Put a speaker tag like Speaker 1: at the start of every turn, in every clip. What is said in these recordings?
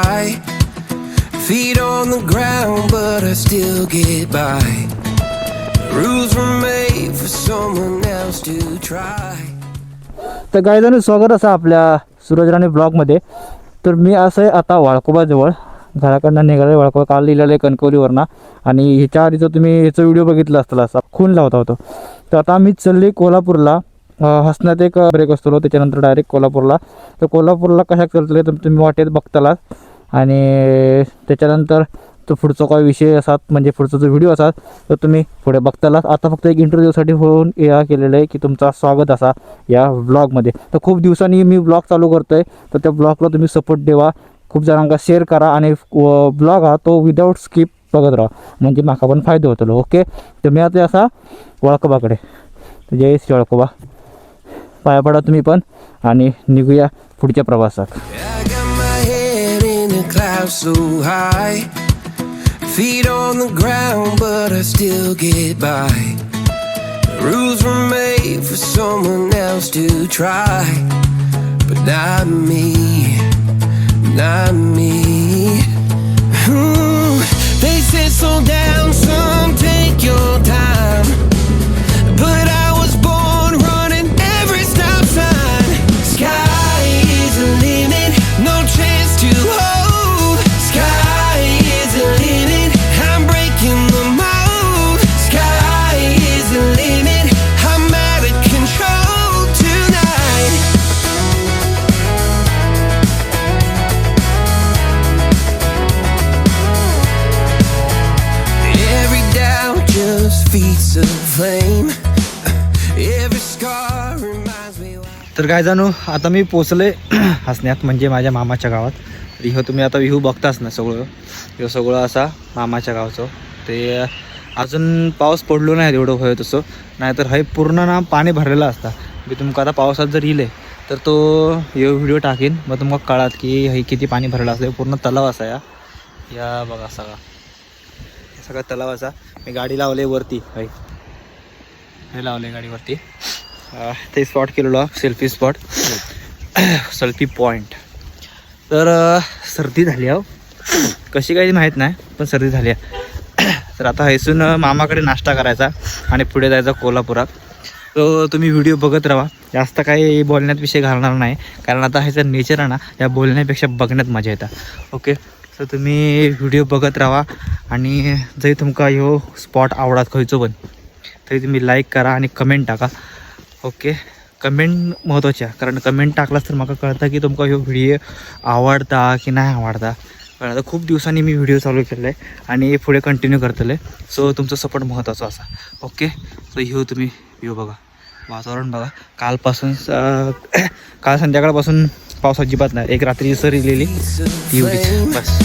Speaker 1: high. Feet on the ground, but I still get by. Rules were made for someone else to try.
Speaker 2: तर गायजाने स्वागत असं आपल्या सूरज राणे ब्लॉगमध्ये. तर मी असं आहे आता वाळकोबाजवळ घराकडनं निघाले. वाळकोबा काल लिहिलेलं आहे कणकवलीवरनं, आणि ह्याच्या आधीचं तुम्ही ह्याचा व्हिडिओ बघितला असताल, असा खून लावता होतो. तर आता मी चालले कोल्हापूरला. हसण्यात एक ब्रेक असतो, त्याच्यानंतर डायरेक्ट कोल्हापूरला. तर कोल्हापूरला कशा चालतं तर तुम्ही वाटेत बघतालाच, आणि त्याच्यानंतर तो पुढचा काही विषय असा म्हणजे पुढचा जो व्हिडिओ असा तर तुम्ही पुढे बघतालाच. आता फक्त एक इंटरव्ह्यूसाठी होऊन या केलेलं आहे की तुमचा स्वागत असा या ब्लॉगमध्ये. तर खूप दिवसांनी मी ब्लॉग चालू करतो आहे, तर त्या ब्लॉगला तुम्ही सपोर्ट द्यावा, खूप जणांना शेअर करा, आणि ब्लॉग हा तो विदाऊट स्किप बघत राहा, म्हणजे माका पण फायदा होतो. ओके, तर मी आता असा वाळकोबाकडे. तर जय श्री वाळकोबा, पाया पडा तुम्ही पण, आणि निघूया पुढच्या प्रवासात.
Speaker 1: I got my head in the clouds so high. Feet on the ground, but I still get by. Rules were made for someone else to try, but not me, not me. They say slow down, some take your time, but I was born running every stop sign. Sky is the limit, no chance to hold. Sky is the limit, I'm breaking the mold. Sky is the limit, I'm out of control tonight. Every doubt just feeds a flame. Every scar reminds me why.
Speaker 2: तर काय जाणू, आता मी पोचले हसण्यात म्हणजे माझ्या मामाच्या गावात. तर ह्यो तुम्ही आता व्ह्यू बघताच ना, ह्यो सगळं असा मामाच्या गावचं. ते अजून पाऊस पडलो नाही एवढं होय तसं, नाहीतर हे पूर्ण ना पाणी भरलेलं असतं. मी तुमका आता पावसात जर येईल तर तो ह्यो व्हिडिओ टाकीन, मग तुम्हाला कळत की हे किती पाणी भरलेलं असतं. पूर्ण तलाव असा या बघा सगळा तलाव असा. मी गाडी लावले वरती, हे लावले गाडीवरती. ते स्पॉट केलेलो सेल्फी स्पॉट, सेल्फी पॉईंट. तर सर्दी झाली आहे, कशी काही माहीत नाही, पण सर्दी झाली आहे. तर आता हैसून मामाकडे नाश्ता करायचा आणि पुढे जायचा कोल्हापुरात. तो तुम्ही व्हिडिओ बघत राहा, जास्त काही बोलण्यात विषय घालणार नाही, कारण आता ह्याचं नेचर आहे ना, या बोलण्यापेक्षा बघण्यात मजा येतं. ओके, तर तुम्ही व्हिडिओ बघत राहा, आणि जरी तुमका ह्यो स्पॉट आवडत खयचो पण तरी तुम्ही लाईक करा आणि कमेंट टाका. ओके, कमेंट महत्त्वाच्या, कारण कमेंट टाकलास तर मला कळतं की तुमका ह्यो व्हिडिओ आवडता की नाही आवडता. कारण आता खूप दिवसांनी मी व्हिडिओ चालू केलेला आहे आणि पुढे कंटिन्यू करतले, सो तुमचं सपोर्ट महत्त्वाचा असा. ओके, सो ह्यो तुम्ही व्ह्यू बघा, वातावरण बघा. काल संध्याकाळपासून पाऊस अजिबात नाही, एक रात्री सर इलेली ती एवढीच बस.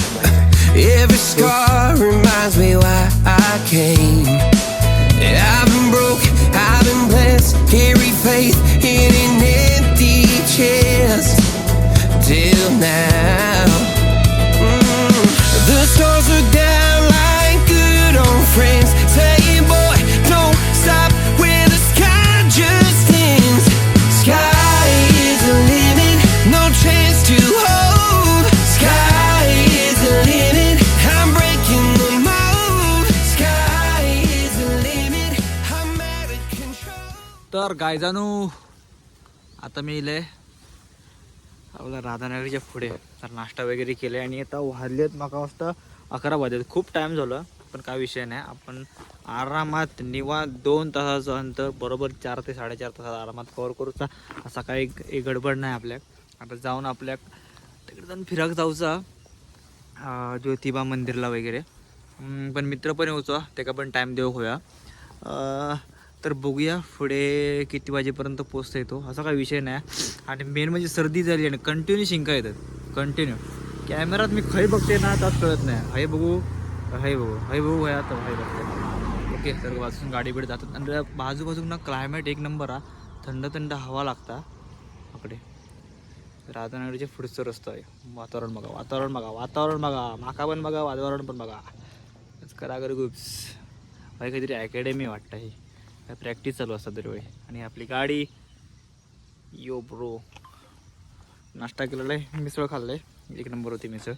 Speaker 1: Every scar reminds me why I came. I've been broke, I've been blessed, carry faith in an empty chest till now. The stars are down like good old friends, saying boy don't stop where the sky just ends. Sky is the limit, no chance to hold. Sky is the limit, I'm breaking the mold. Sky is the limit, I'm out of control.
Speaker 2: तर गायजानू, आता मी इले आपला राधानगरीच्या पुढे. तर नाश्ता वगैरे केले आणि आता वाजलेत माका वाजता 11 वाजलेत. खूप टाईम झालं, पण काय विषय नाही, आपण आरामात निवांत 2 तासाचं अंतर बरोबर 4 ते 4.5 तासात आरामात कवर करूचा. असा काही एक गडबड नाही आपल्या. आता जाऊन आपल्या तिकडे जाऊन फिराक जाऊचा, ज्योतिबा मंदिरला वगैरे. पण मित्र पण येऊचा, त्याका पण टाईम देऊ होया. तर बघूया पुढे किती वाजेपर्यंत पोचता येतो, असा काही विषय नाही. आणि मेन म्हणजे सर्दी झाली आणि कंटिन्यू शिंका येतात, कंटिन्यू. कॅमेरात मी खै बघते ना, त्यात कळत नाही, हे बघू आता हे बघते. ओके, तर वाजून गाडी बिडे जातात, आणि बाजूबाजून क्लायमेट एक नंबर हा, थंड थंड हवा लागता आपले. राधानगरीच्या पुढचा रस्ता आहे. वातावरण बघा, माका पण बघा, वातावरण पण बघा. करागर गुप्स काहीतरी अकॅडमी वाटतं, ही प्रॅक्टिस चालू असतात दरवेळी. आणि आपली गाडी यो ब्रो. नाश्ता केलेला आहे, मिसळ खाल्लं आहे, एक नंबर होती मिसळ.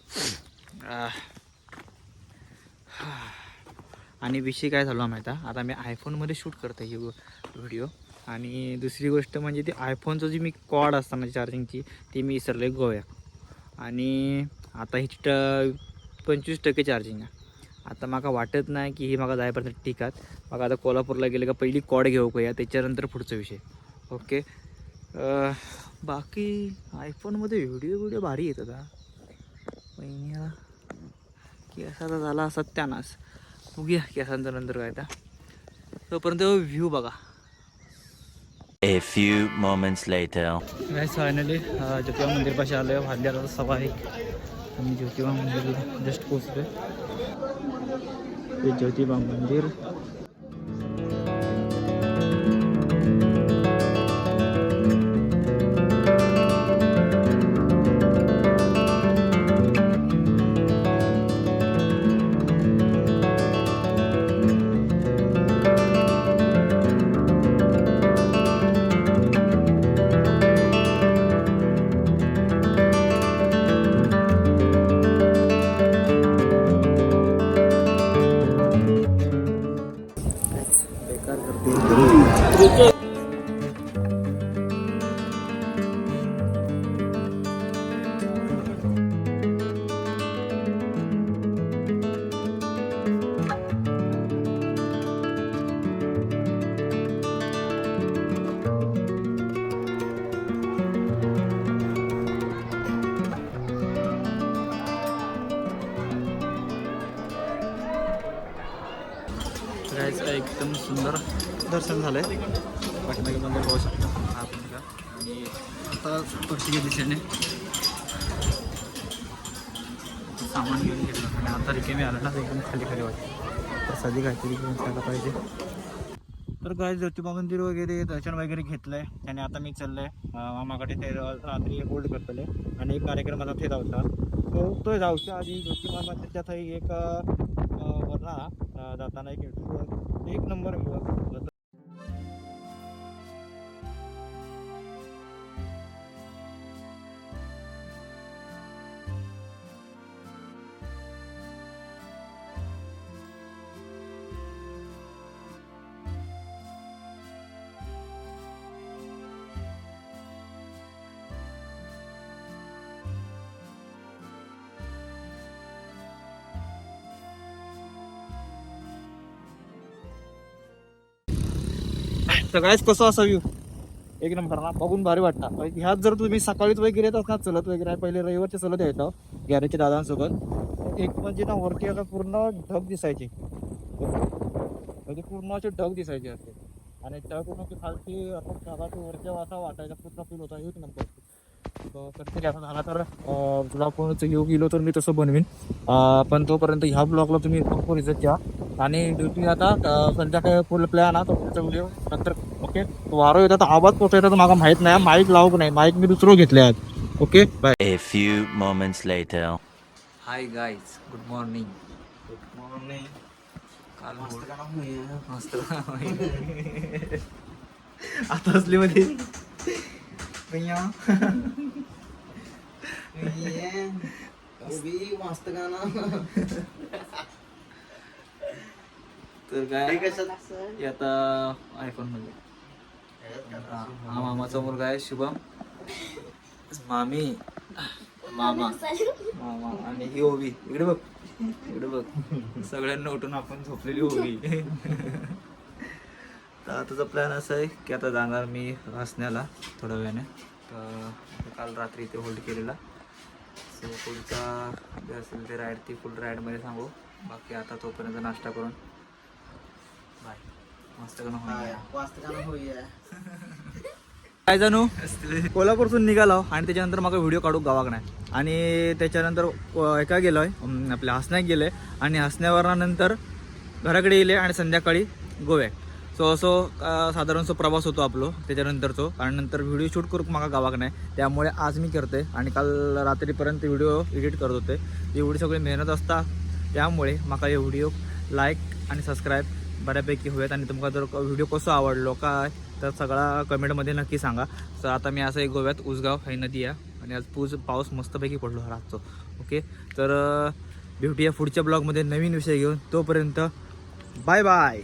Speaker 2: आणि विषय काय झाला माहीत आहे, आता मी आयफोनमध्ये शूट करतो ही व्हिडिओ. आणि दुसरी गोष्ट म्हणजे ती आयफोनचं जी मी कॉर्ड असताना चार्जिंगची ती मी विसरले गोव्यात. आणि आता ही 25% चार्जिंग आहे. आता मला वाटत नाही की ही मला जायपर्यंत टिकात. मग आता कोल्हापूरला गेलं का पहिली कॉर्ड घेऊ का या, त्याच्यानंतर पुढचा विषय. ओके. बाकी आयफोनमध्ये व्हिडिओ भारी येत होता. महिन्याला केसाचा झाला सत्यानाश. बघूया केसांचा नंतर काय आता. तोपर्यंत व्ह्यू बघा.
Speaker 3: A few moments later.
Speaker 2: Guys finally Jyotiba मंदिरपाशी आलो आहे. वाजले आता 1:15. आम्ही ज्योतिबा मंदिरला जस्ट पोचलो. हे ज्योतिबा मंदिर. गाईस एकदम सुंदर दर्शन झालं आहे. पाठीमागे मंदिर पाहू शकता आपण का. आणि आता पक्षीच्या दिशेने सामान घेऊन घेतलं आणि आता रिकामी आलं ना एकदम खाली खाली वाटतं. तर सध्या काहीतरी घेऊन जायला पाहिजे. तर गाईस ज्योतिबा मंदिर वगैरे दर्शन वगैरे घेतलं आहे आणि आता मी चाललो आहे मामाकडे. ते रात्री होल्ड करतले आणि एक कार्यक्रम आता ते जाऊचा तो जाऊच्या आधी ज्योतिबा मंदिरच्या थंय एक वरना जाताना एक नंबर व्ह्यू. तर गाईस कसं असा व्ह्यू एक नंबर ना, बघून भारी वाटतं. ह्यात जर तुम्ही सकाळीच वगैरे येतात का चलत वगैरे, पहिले रविवारचे चलत यायचं गॅरेजच्या दादांसोबत. एक म्हणजे ना वरती आता पूर्ण ढग दिसायची, म्हणजे पूर्ण असे ढग दिसायचे असते. आणि त्याकडून की खालची आपण ढगाची वरच्या वाटा वाटायचा पूर्ण फील होता. एक नंबर. कधीतरी असं झाला तर तुला कोणाचं येऊ गेलो तर मी तसं बनवीन. पण तोपर्यंत ह्या ब्लॉगला तुम्ही भरपूर इज्जत द्या. आणि ड्युटी आता संध्याकाळी फुल प्लॅन हा तो पुढचा व्हिडिओ नंतर. ओके. वारो येतात आवाज पोचायचा तर मला माहीत नाही. माईक लावू नाही, माईक मी दुसरं घेतले आहेत. Okay bye.
Speaker 3: A few moments later.
Speaker 2: Hi guys, good morning. Good morning. काल मस्त आता असली मध्ये
Speaker 4: मस्त गाणं.
Speaker 2: तर काय आता आयफोन मध्ये हा मामाचा मुलगा आहे शुभम. मामी मामा मामा आणि ही ओवी. इकडे बघ, इकडे बघ. सगळ्यांना उठून आपण झोपलेली ओवी. तर आताचा प्लॅन असा आहे की आता जाणार मी हसण्याला थोड्या वेळाने. तर काल रात्री इथे होल्ड केलेला. सो पुढचा जे असेल ते राईड ती फुल राईडमध्ये सांगू. बाकी आता तोपर्यंत नाश्ता करून बाय. मस्त गाणं होऊया. काय जाणू कोल्हापूरतून निघालो आणि त्याच्यानंतर मला व्हिडिओ काढू गावाक नाही. आणि त्याच्यानंतर एका गेलो आहे आपल्या हसण्यात गेले आणि हसण्यावरनंतर घराकडे येले आणि संध्याकाळी गोव्यात. सो असं साधारण प्रवास होतो आपलो त्याच्यानंतरचो. आणि नंतर व्हिडिओ शूट करू मला गावाक नाही, त्यामुळे आज मी करते. आणि काल रात्रीपर्यंत व्हिडिओ एडिट करत होते. एवढी सगळी मेहनत असता, त्यामुळे मला हे व्हिडिओ लाईक आणि सबस्क्राईब बऱ्यापैकी होत. आणि तुमका जर व्हिडिओ कसं आवडलो काय तर सगळा कमेंटमध्ये नक्की सांगा. तर आता मी असं एक गोव्यात उसगाव ही नदी आहे आणि आज पाऊस मस्तपैकी पडलो हा रातचो. ओके, तर भेटूया पुढच्या ब्लॉगमध्ये नवीन विषय घेऊन. तोपर्यंत बाय बाय.